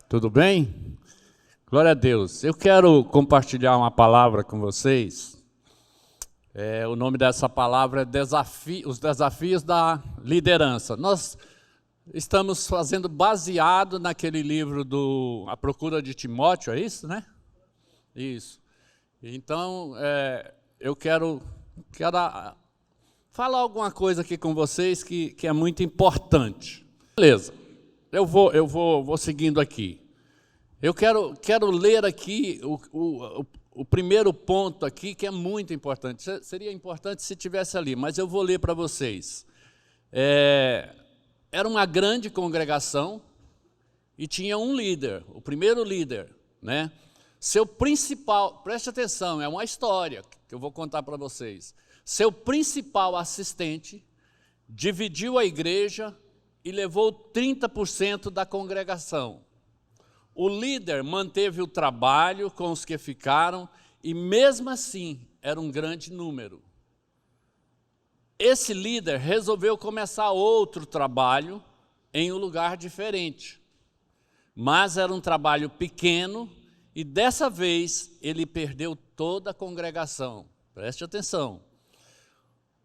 Tudo bem? Glória a Deus. Eu quero compartilhar uma palavra com vocês. O nome dessa palavra é Os Desafios da Liderança. Nós estamos fazendo baseado naquele livro do A Procura de Timóteo, é isso, né? Isso. Então, eu quero falar alguma coisa aqui com vocês que é muito importante. Beleza. Eu vou seguindo aqui. Eu quero ler aqui o primeiro ponto aqui, que é muito importante. Seria importante se tivesse ali, mas eu vou ler para vocês. Era uma grande congregação e tinha um líder, o primeiro líder, né? Seu principal, preste atenção, é uma história que eu vou contar para vocês. Seu principal assistente dividiu a igreja e levou 30% da congregação. O líder manteve o trabalho com os que ficaram e, mesmo assim, era um grande número. Esse líder resolveu começar outro trabalho em um lugar diferente. Mas era um trabalho pequeno e, dessa vez, ele perdeu toda a congregação. Preste atenção.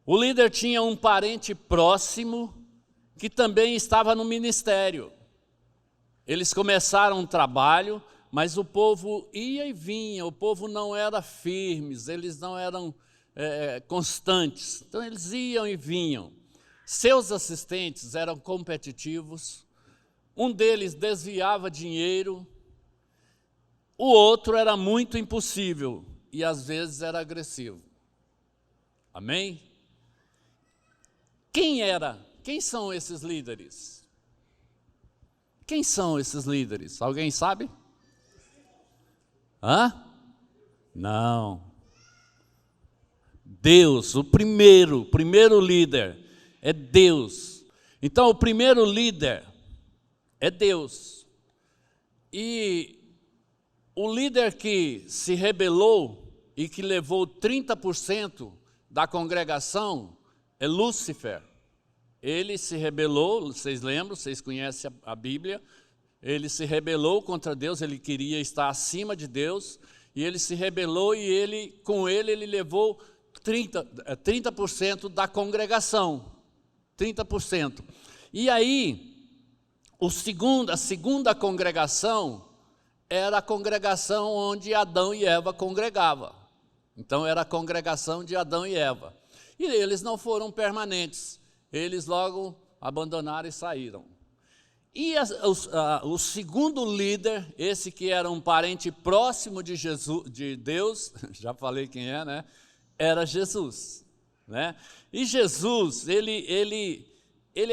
O líder tinha um parente próximo que também estava no ministério. Eles começaram um trabalho, mas o povo ia e vinha, o povo não era firme, eles não eram constantes. Então, eles iam e vinham. Seus assistentes eram competitivos, um deles desviava dinheiro, o outro era muito impossível e, às vezes, era agressivo. Amém? Quem são esses líderes? Quem são esses líderes? Alguém sabe? Não. Deus, o primeiro líder é Deus. Então, o primeiro líder é Deus. E o líder que se rebelou e que levou 30% da congregação é Lúcifer. Ele se rebelou, vocês lembram, vocês conhecem a Bíblia, ele se rebelou contra Deus, ele queria estar acima de Deus, e ele se rebelou e com ele levou 30% da congregação, 30%. E aí, a segunda congregação era a congregação onde Adão e Eva congregavam. Então, era a congregação de Adão e Eva. E eles não foram permanentes. Eles logo abandonaram e saíram. E o segundo líder, esse que era um parente próximo de Jesus, de Deus, já falei quem é, né? Era Jesus, né? E Jesus, ele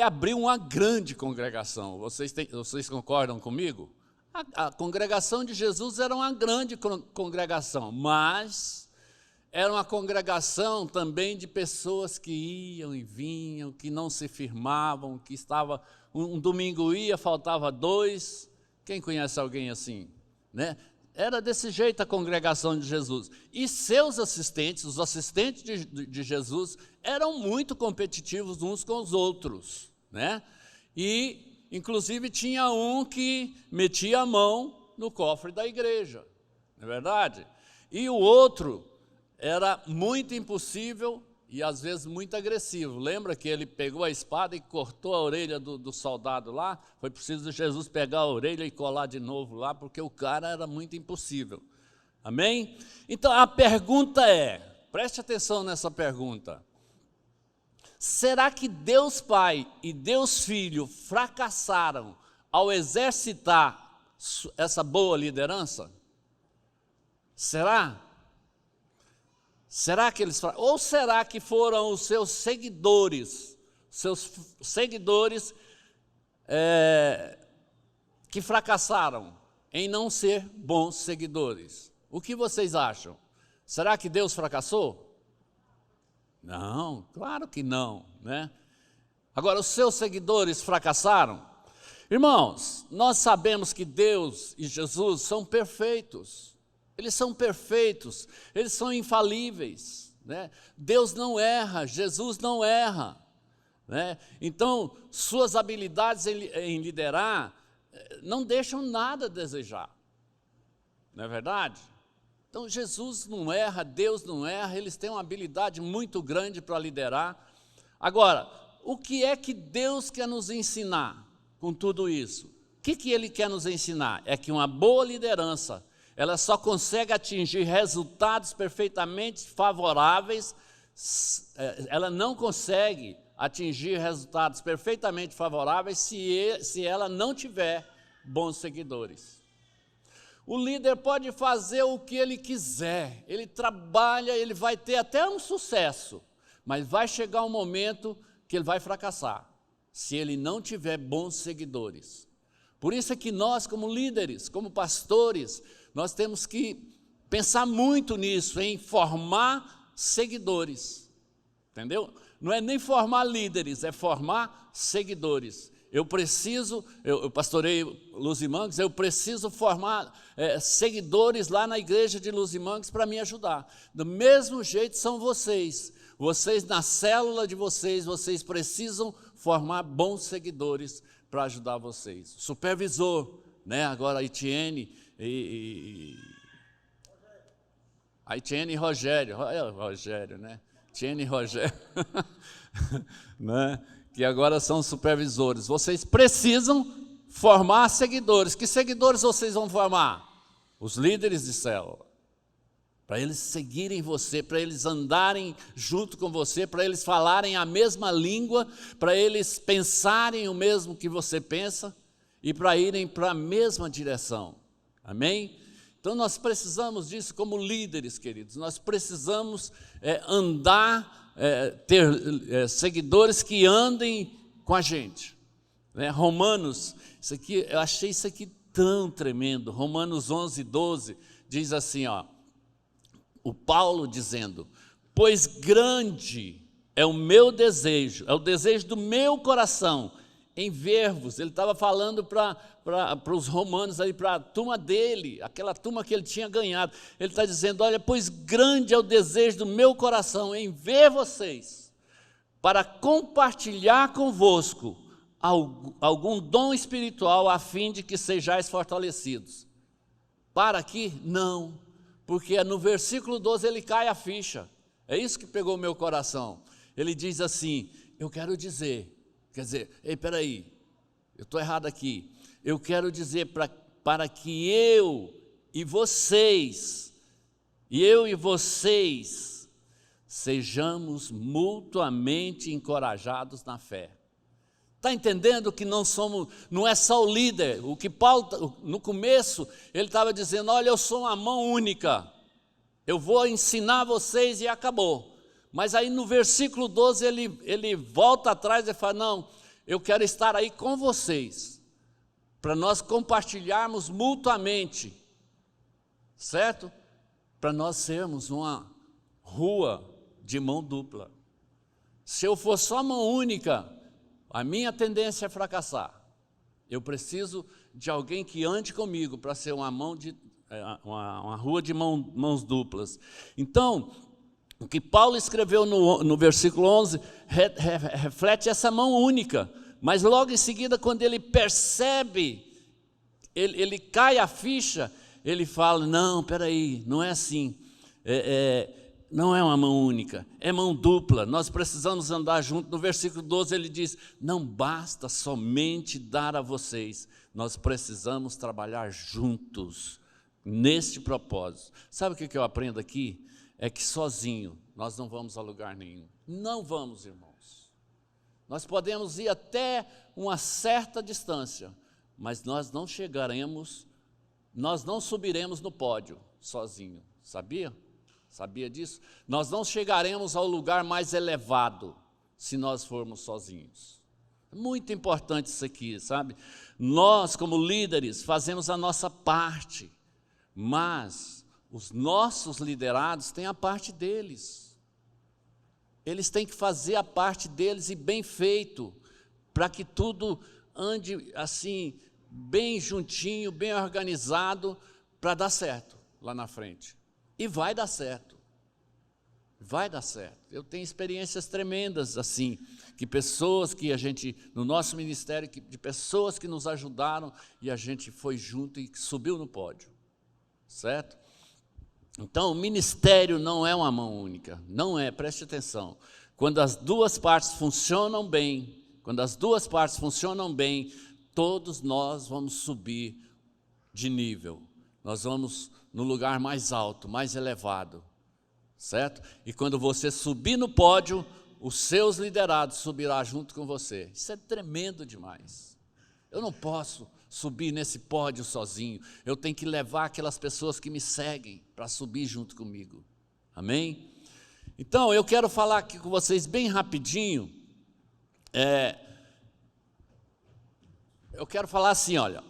abriu uma grande congregação. Vocês concordam comigo? A congregação de Jesus era uma grande congregação, mas era uma congregação também de pessoas que iam e vinham, que não se firmavam, que estava um domingo ia, faltava 2. Quem conhece alguém assim, né? Era desse jeito a congregação de Jesus. E seus assistentes, os assistentes de Jesus, eram muito competitivos uns com os outros, né? E, inclusive, tinha um que metia a mão no cofre da igreja, não é verdade? E o outro era muito impossível e, às vezes, muito agressivo. Lembra que ele pegou a espada e cortou a orelha do soldado lá? Foi preciso Jesus pegar a orelha e colar de novo lá, porque o cara era muito impossível. Amém? Então, a pergunta preste atenção nessa pergunta. Será que Deus Pai e Deus Filho fracassaram ao exercitar essa boa liderança? Será? Será que eles ou será que foram os seus seguidores que fracassaram em não ser bons seguidores? O que vocês acham? Será que Deus fracassou? Não, claro que não, né? Agora, os seus seguidores fracassaram? Irmãos, nós sabemos que Deus e Jesus são perfeitos. Eles são perfeitos, eles são infalíveis, né? Deus não erra, Jesus não erra, né? Então, suas habilidades em liderar não deixam nada a desejar. Não é verdade? Então, Jesus não erra, Deus não erra, eles têm uma habilidade muito grande para liderar. Agora, o que é que Deus quer nos ensinar com tudo isso? O que Ele quer nos ensinar? É que uma boa liderança, ela só consegue atingir resultados perfeitamente favoráveis, ela não consegue atingir resultados perfeitamente favoráveis se ela não tiver bons seguidores. O líder pode fazer o que ele quiser, ele trabalha, ele vai ter até um sucesso, mas vai chegar um momento que ele vai fracassar, se ele não tiver bons seguidores. Por isso é que nós, como líderes, como pastores, nós temos que pensar muito nisso, em formar seguidores, entendeu? Não é nem formar líderes, é formar seguidores. Eu pastorei Luzimangos, eu preciso formar seguidores lá na igreja de Luzimangos para me ajudar. Do mesmo jeito são vocês. Vocês, na célula de vocês precisam formar bons seguidores para ajudar vocês. Supervisor, né? Agora a Etienne e Rogério. Rogério, né? Etienne e Rogério. Né? Que agora são supervisores. Vocês precisam formar seguidores. Que seguidores vocês vão formar? Os líderes de célula. Para eles seguirem você, para eles andarem junto com você, para eles falarem a mesma língua, para eles pensarem o mesmo que você pensa e para irem para a mesma direção. Amém? Então nós precisamos disso como líderes, queridos. Nós precisamos ter seguidores que andem com a gente. Né? Romanos, eu achei isso aqui tão tremendo. Romanos 11:12 diz assim, ó, o Paulo dizendo: pois grande é o meu desejo, é o desejo do meu coração em ver-vos. Ele estava falando para os romanos, para a turma dele, aquela turma que ele tinha ganhado. Ele está dizendo: olha, pois grande é o desejo do meu coração em ver vocês, para compartilhar convosco algum dom espiritual, a fim de que sejais fortalecidos. Para aqui? Não, porque no versículo 12 ele cai a ficha. É isso que pegou o meu coração. Ele diz assim: eu quero dizer, espera aí, eu estou errado aqui. Eu quero dizer para que eu e vocês sejamos mutuamente encorajados na fé. Está entendendo que não é só o líder? O que Paulo, no começo, ele estava dizendo: olha, eu sou uma mão única, eu vou ensinar vocês e acabou. Mas aí no versículo 12 ele volta atrás e fala: não, eu quero estar aí com vocês, para nós compartilharmos mutuamente, certo? Para nós sermos uma rua de mão dupla. Se eu for só mão única, a minha tendência é fracassar. Eu preciso de alguém que ande comigo para ser uma rua de mãos duplas. Então, o que Paulo escreveu no versículo 11 reflete essa mão única. Mas logo em seguida, quando ele percebe, ele cai a ficha, ele fala: não, espera aí, não é assim. Não é uma mão única, é mão dupla, nós precisamos andar junto. No versículo 12 ele diz: não basta somente dar a vocês, nós precisamos trabalhar juntos, neste propósito. Sabe o que eu aprendo aqui? É que sozinho nós não vamos a lugar nenhum. Não vamos, irmãos. Nós podemos ir até uma certa distância, mas nós não subiremos no pódio sozinho, sabia? Sabia disso? Nós não chegaremos ao lugar mais elevado se nós formos sozinhos. Muito importante isso aqui, sabe? Nós, como líderes, fazemos a nossa parte, mas os nossos liderados têm a parte deles. Eles têm que fazer a parte deles e bem feito, para que tudo ande assim, bem juntinho, bem organizado, para dar certo lá na frente. E vai dar certo. Vai dar certo. Eu tenho experiências tremendas assim, que pessoas que a gente, no nosso ministério, de pessoas que nos ajudaram e a gente foi junto e subiu no pódio, certo? Então, o ministério não é uma mão única, não é, preste atenção. Quando as duas partes funcionam bem, todos nós vamos subir de nível, nós vamos no lugar mais alto, mais elevado, certo? E quando você subir no pódio, os seus liderados subirão junto com você. Isso é tremendo demais. Eu não posso subir nesse pódio sozinho, eu tenho que levar aquelas pessoas que me seguem para subir junto comigo, amém? Então, eu quero falar aqui com vocês bem rapidinho, eu quero falar assim, olha,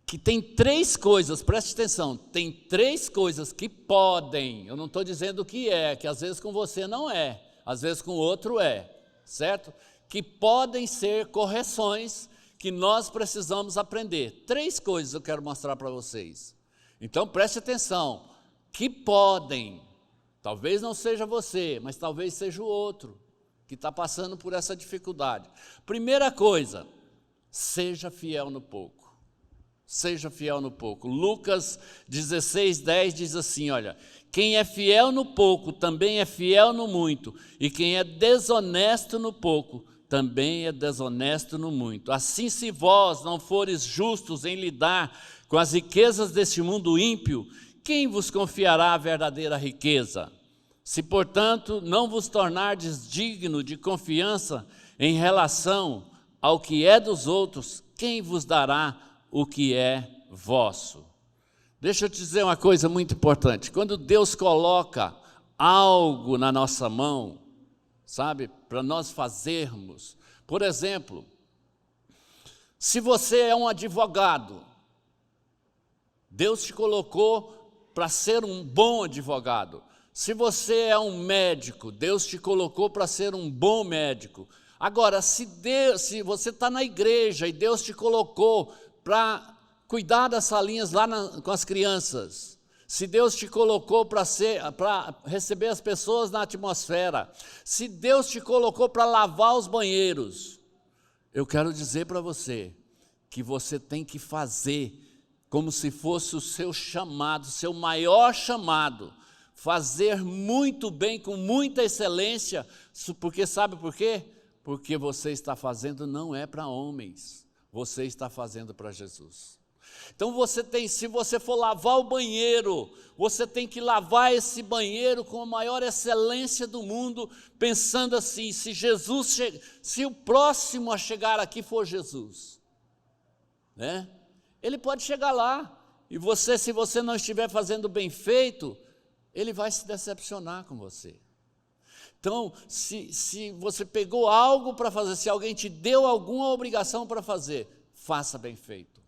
que tem 3 coisas, preste atenção, tem 3 coisas que podem, eu não estou dizendo que às vezes com você não é, às vezes com o outro é, certo? Que podem ser correções que nós precisamos aprender. 3 coisas eu quero mostrar para vocês. Então preste atenção, que podem, talvez não seja você, mas talvez seja o outro que está passando por essa dificuldade. Primeira coisa, seja fiel no pouco. Seja fiel no pouco. Lucas 16:10 diz assim, olha, quem é fiel no pouco também é fiel no muito, e quem é desonesto no pouco também é desonesto no muito. Assim, se vós não fores justos em lidar com as riquezas deste mundo ímpio, quem vos confiará a verdadeira riqueza? Se, portanto, não vos tornardes digno de confiança em relação ao que é dos outros, quem vos dará o que é vosso? Deixa eu te dizer uma coisa muito importante. Quando Deus coloca algo na nossa mão, sabe, para nós fazermos, por exemplo, se você é um advogado, Deus te colocou para ser um bom advogado. Se você é um médico, Deus te colocou para ser um bom médico. Agora, se você está na igreja e Deus te colocou para cuidar das salinhas lá com as crianças, se Deus te colocou para receber as pessoas na atmosfera, se Deus te colocou para lavar os banheiros, eu quero dizer para você que você tem que fazer como se fosse o seu chamado, seu maior chamado, fazer muito bem, com muita excelência, porque sabe por quê? Porque você está fazendo não é para homens, você está fazendo para Jesus. Então se você for lavar o banheiro, você tem que lavar esse banheiro com a maior excelência do mundo, pensando assim, se o próximo a chegar aqui for Jesus, né? Ele pode chegar lá, e se você não estiver fazendo bem feito, ele vai se decepcionar com você. Então, se você pegou algo para fazer, se alguém te deu alguma obrigação para fazer, faça bem feito.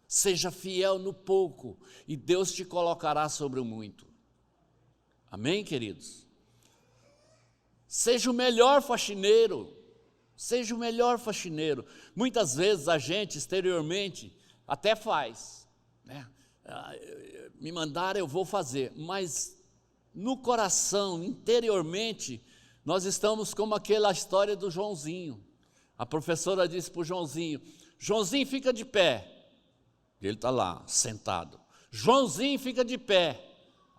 Seja fiel no pouco, e Deus te colocará sobre o muito. Amém, queridos? Seja o melhor faxineiro. Seja o melhor faxineiro. Muitas vezes a gente, exteriormente, até faz, né? Me mandaram, eu vou fazer, mas no coração, interiormente, nós estamos como aquela história do Joãozinho. A professora disse para o Joãozinho, Joãozinho, fica de pé. Ele está lá, sentado. Joãozinho, fica de pé.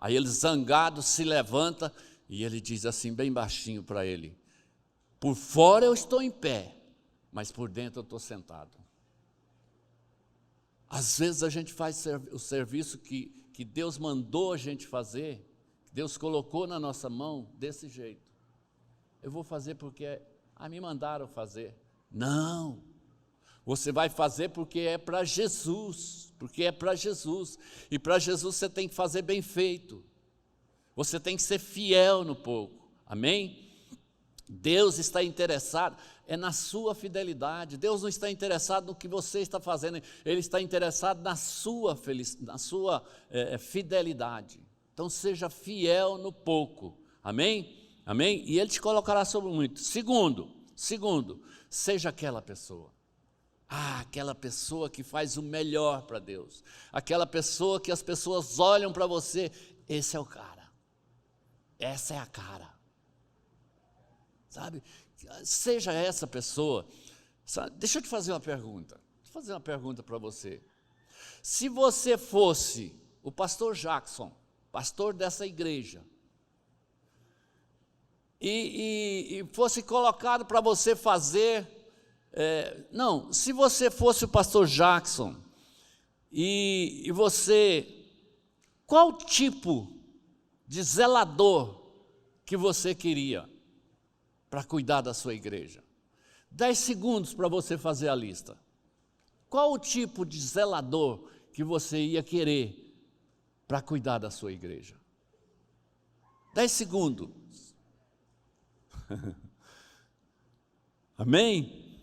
Aí ele, zangado, se levanta e ele diz assim, bem baixinho para ele, por fora eu estou em pé, mas por dentro eu estou sentado. Às vezes a gente faz o serviço que Deus mandou a gente fazer, Deus colocou na nossa mão desse jeito. Eu vou fazer porque me mandaram fazer. Não, você vai fazer porque é para Jesus, e para Jesus você tem que fazer bem feito, você tem que ser fiel no pouco, amém? Deus está interessado na sua fidelidade. Deus não está interessado no que você está fazendo, Ele está interessado na sua fidelidade. Então seja fiel no pouco, amém? Amém? E Ele te colocará sobre muito. Segundo, seja aquela pessoa. Aquela pessoa que faz o melhor para Deus, aquela pessoa que as pessoas olham para você, esse é o cara. essa é a cara. Sabe? Seja essa pessoa. Sabe? Deixa eu te fazer uma pergunta. Vou fazer uma pergunta para você. Se você fosse o pastor Jackson, pastor dessa igreja, e fosse colocado para você fazer... se você fosse o pastor Jackson, e você... Qual tipo de zelador que você queria para cuidar da sua igreja? 10 segundos para você fazer a lista. Qual o tipo de zelador que você ia querer para cuidar da sua igreja? 10 segundos. Amém?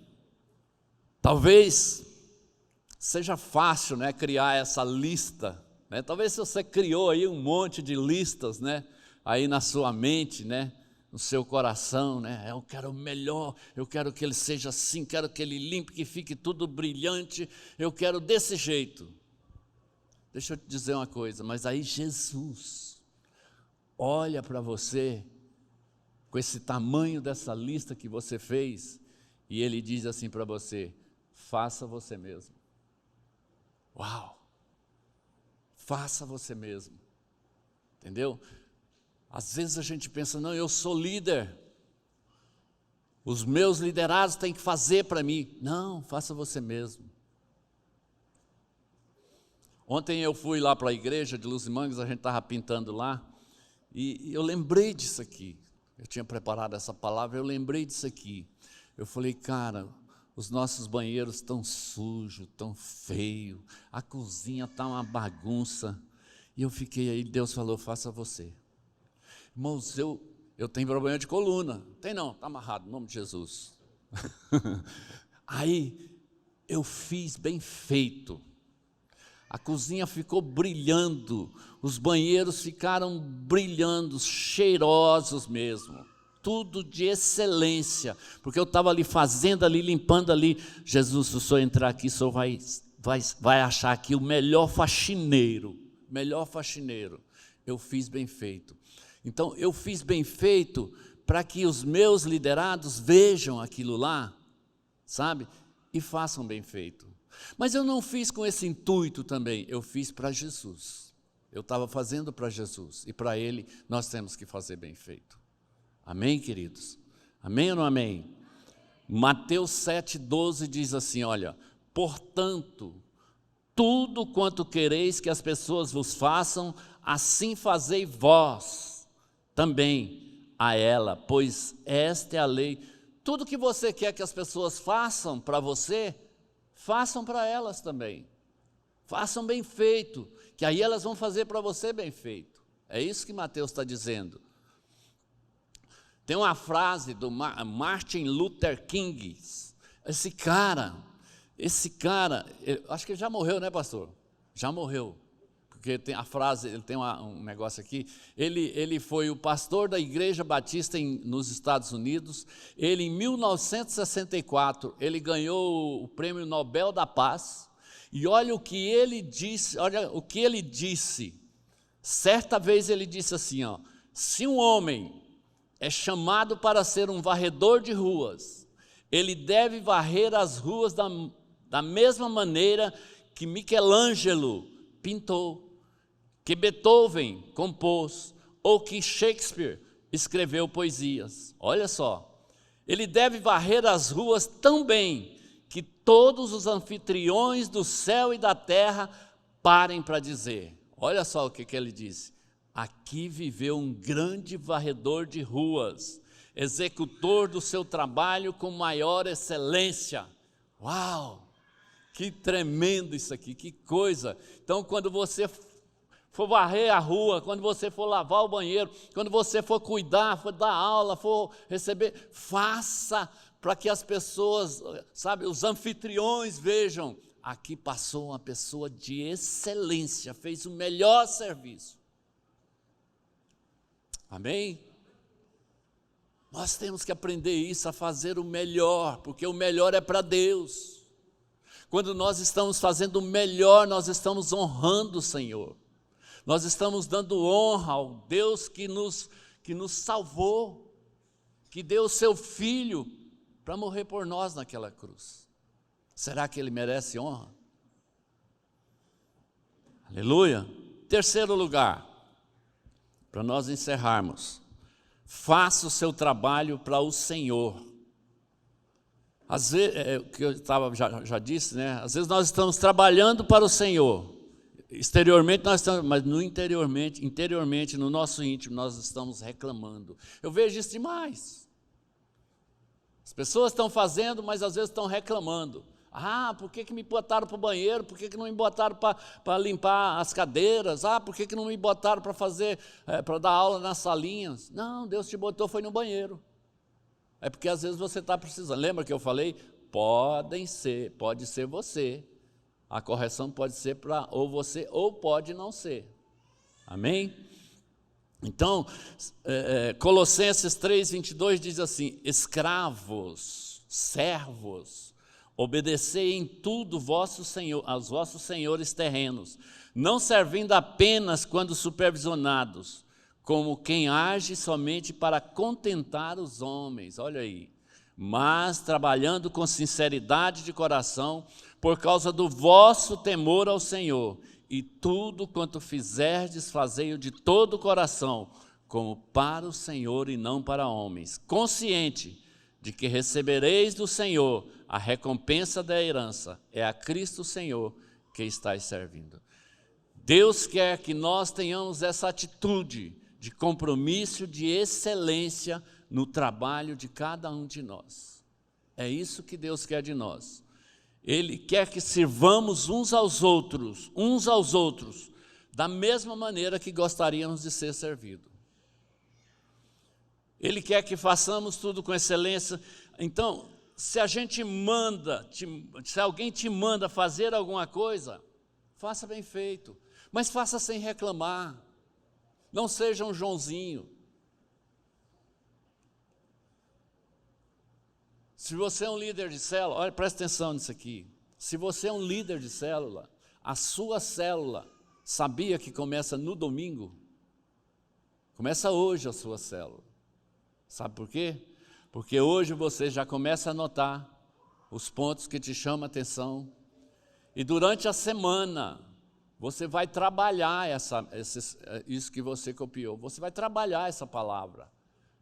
Talvez seja fácil, né, criar essa lista, né? Talvez você criou aí um monte de listas, né, aí na sua mente, né, no seu coração, né? Eu quero o melhor, eu quero que ele seja assim, quero que ele limpe, que fique tudo brilhante, eu quero desse jeito. Deixa eu te dizer uma coisa, mas aí Jesus olha para você com esse tamanho dessa lista que você fez, e ele diz assim para você: faça você mesmo. Uau! Faça você mesmo. Entendeu? Às vezes a gente pensa, não, eu sou líder, os meus liderados têm que fazer para mim. Não, faça você mesmo. Ontem eu fui lá para a igreja de Luz e Mangues, a gente estava pintando lá, e eu lembrei disso aqui. Eu tinha preparado essa palavra, eu lembrei disso aqui. Eu falei, cara, os nossos banheiros estão sujos, tão feios, a cozinha está uma bagunça. E eu fiquei aí, Deus falou, faça você. Irmãos, eu tenho problema de coluna. Tem não, está amarrado, em nome de Jesus. Aí eu fiz bem feito. A cozinha ficou brilhando, os banheiros ficaram brilhando, cheirosos mesmo. Tudo de excelência, porque eu estava ali fazendo ali, limpando ali. Jesus, se o senhor entrar aqui, o senhor vai achar aqui o melhor faxineiro. Eu fiz bem feito. Então, eu fiz bem feito para que os meus liderados vejam aquilo lá, sabe? E façam bem feito. Mas eu não fiz com esse intuito também, eu fiz para Jesus. Eu estava fazendo para Jesus, e para Ele nós temos que fazer bem feito. Amém, queridos? Amém ou não amém? Mateus 7,12 diz assim, olha, portanto, tudo quanto quereis que as pessoas vos façam, assim fazei vós também a ela, pois esta é a lei. Tudo que você quer que as pessoas façam para você, façam para elas também. Façam bem feito, que aí elas vão fazer para você bem feito. É isso que Mateus está dizendo. Tem uma frase do Martin Luther King. Esse cara, acho que ele já morreu, né, pastor? Já morreu. Porque tem a frase, ele tem um negócio aqui. Ele foi o pastor da Igreja Batista nos Estados Unidos. Ele, em 1964, ele ganhou o Prêmio Nobel da Paz. E olha o que ele disse. Certa vez ele disse assim, ó, se um homem é chamado para ser um varredor de ruas, ele deve varrer as ruas da mesma maneira que Michelangelo pintou, que Beethoven compôs, ou que Shakespeare escreveu poesias. Olha só, ele deve varrer as ruas tão bem que todos os anfitriões do céu e da terra parem para dizer, olha só o que ele disse, aqui viveu um grande varredor de ruas, executor do seu trabalho com maior excelência. Uau! Que tremendo isso aqui, que coisa. Então, quando você for varrer a rua, quando você for lavar o banheiro, quando você for cuidar, for dar aula, for receber, faça para que as pessoas, sabe, os anfitriões vejam, aqui passou uma pessoa de excelência, fez o melhor serviço. Amém? Nós temos que aprender isso, a fazer o melhor, porque o melhor é para Deus. Quando nós estamos fazendo o melhor, nós estamos honrando o Senhor. Nós estamos dando honra ao Deus que que nos salvou, que deu o seu Filho para morrer por nós naquela cruz. Será que Ele merece honra? Aleluia. Terceiro lugar, para nós encerrarmos, faça o seu trabalho para o Senhor. Às vezes, que eu já disse, né? Às vezes nós estamos trabalhando para o Senhor, exteriormente nós estamos, mas interiormente, no nosso íntimo, nós estamos reclamando. Eu vejo isso demais. As pessoas estão fazendo, mas às vezes estão reclamando. Ah, por que me botaram para o banheiro? Por que não me botaram para limpar as cadeiras? Ah, por que não me botaram para fazer, para dar aula nas salinhas? Não, Deus te botou, foi no banheiro. É porque às vezes você está precisando. Lembra que eu falei? Pode ser você. A correção pode ser para ou você, ou pode não ser. Amém? Então, Colossenses 3:22 diz assim: escravos, servos, obedecei em tudo aos vossos senhores terrenos, não servindo apenas quando supervisionados, como quem age somente para contentar os homens, olha aí, mas trabalhando com sinceridade de coração, por causa do vosso temor ao Senhor, e tudo quanto fizerdes, fazei-o de todo o coração, como para o Senhor e não para homens, consciente de que recebereis do Senhor a recompensa da herança, é a Cristo Senhor que estáis servindo. Deus quer que nós tenhamos essa atitude de compromisso, de excelência no trabalho de cada um de nós. É isso que Deus quer de nós. Ele quer que sirvamos uns aos outros, da mesma maneira que gostaríamos de ser servidos. Ele quer que façamos tudo com excelência. Então, se alguém te manda fazer alguma coisa, faça bem feito, mas faça sem reclamar. Não seja um Joãozinho. Se você é um líder de célula, olha, presta atenção nisso aqui. Se você é um líder de célula, a sua célula, sabia que começa no domingo? Começa hoje a sua célula. Sabe por quê? Porque hoje você já começa a notar os pontos que te chamam a atenção. E durante a semana, você vai trabalhar isso que você copiou. Você vai trabalhar essa palavra,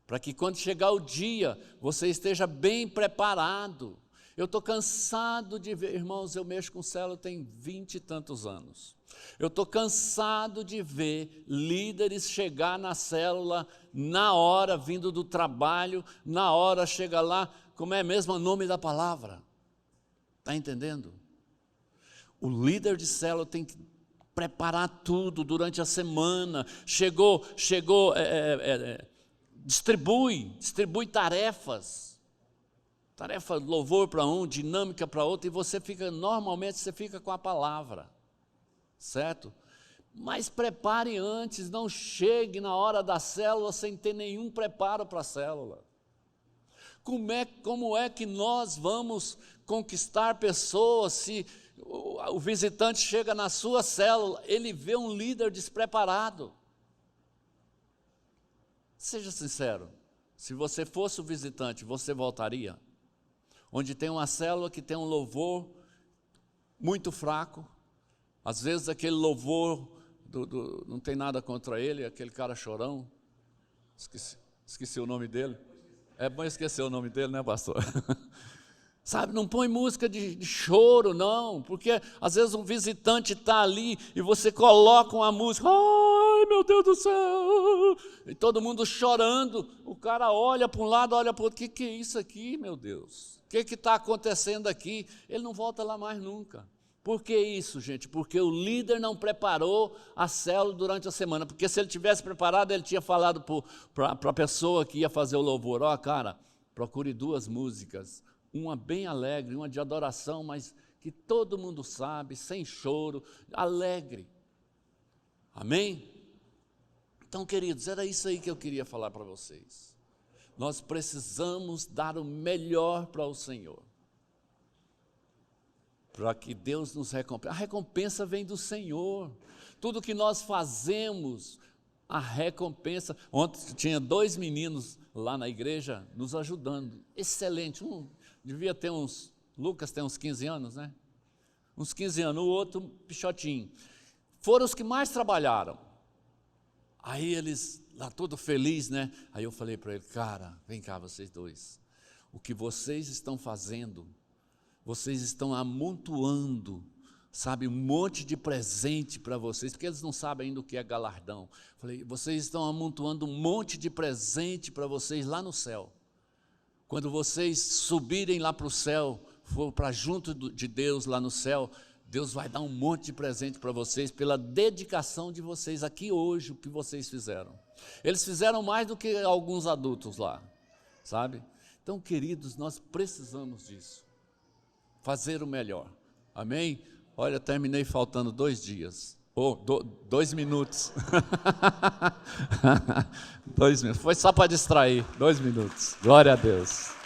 para que quando chegar o dia, você esteja bem preparado. Eu estou cansado de ver, irmãos, eu mexo com célula tem 20 e tantos anos. Eu estou cansado de ver líderes chegar na célula, na hora, vindo do trabalho, na hora chega lá, como é mesmo o nome da palavra? Está entendendo? O líder de célula tem que preparar tudo durante a semana. Distribui tarefas. Tarefa louvor para um, dinâmica para outro, e normalmente você fica com a palavra, certo? Mas prepare antes, não chegue na hora da célula sem ter nenhum preparo para a célula. Como é que nós vamos conquistar pessoas se o visitante chega na sua célula, ele vê um líder despreparado? Seja sincero, se você fosse o visitante, você voltaria? Onde tem uma célula que tem um louvor muito fraco, às vezes aquele louvor, não tem nada contra ele, aquele cara chorão, esqueci o nome dele, é bom esquecer o nome dele, né, pastor? Sabe, não põe música de choro, não, porque às vezes um visitante está ali e você coloca uma música, ai meu Deus do céu, e todo mundo chorando, o cara olha para um lado, olha para o outro, que é isso aqui, meu Deus? O que está acontecendo aqui? Ele não volta lá mais nunca. Por que isso, gente? Porque o líder não preparou a célula durante a semana, porque se ele tivesse preparado, ele tinha falado para a pessoa que ia fazer o louvor, cara, procure 2 músicas, uma bem alegre, uma de adoração, mas que todo mundo sabe, sem choro, alegre. Amém? Então, queridos, era isso aí que eu queria falar para vocês. Nós precisamos dar o melhor para o Senhor, para que Deus nos recompense. A recompensa vem do Senhor. Tudo que nós fazemos a recompensa. Ontem tinha 2 meninos lá na igreja nos ajudando. Excelente. Um devia ter Lucas tem uns 15 anos, né? Uns 15 anos, o outro pichotinho. Foram os que mais trabalharam. Aí eles, lá todo feliz, né? Aí eu falei para ele, cara, vem cá vocês dois. O que vocês estão fazendo, vocês estão amontoando, sabe, um monte de presente para vocês, porque eles não sabem ainda o que é galardão. Falei, vocês estão amontoando um monte de presente para vocês lá no céu. Quando vocês subirem lá para o céu, for para junto de Deus lá no céu, Deus vai dar um monte de presente para vocês, pela dedicação de vocês aqui hoje, o que vocês fizeram. Eles fizeram mais do que alguns adultos lá, sabe? Então, queridos, nós precisamos disso, fazer o melhor, amém? Olha, terminei faltando 2 dias, 2 minutos, 2 minutos, foi só para distrair, 2 minutos, glória a Deus.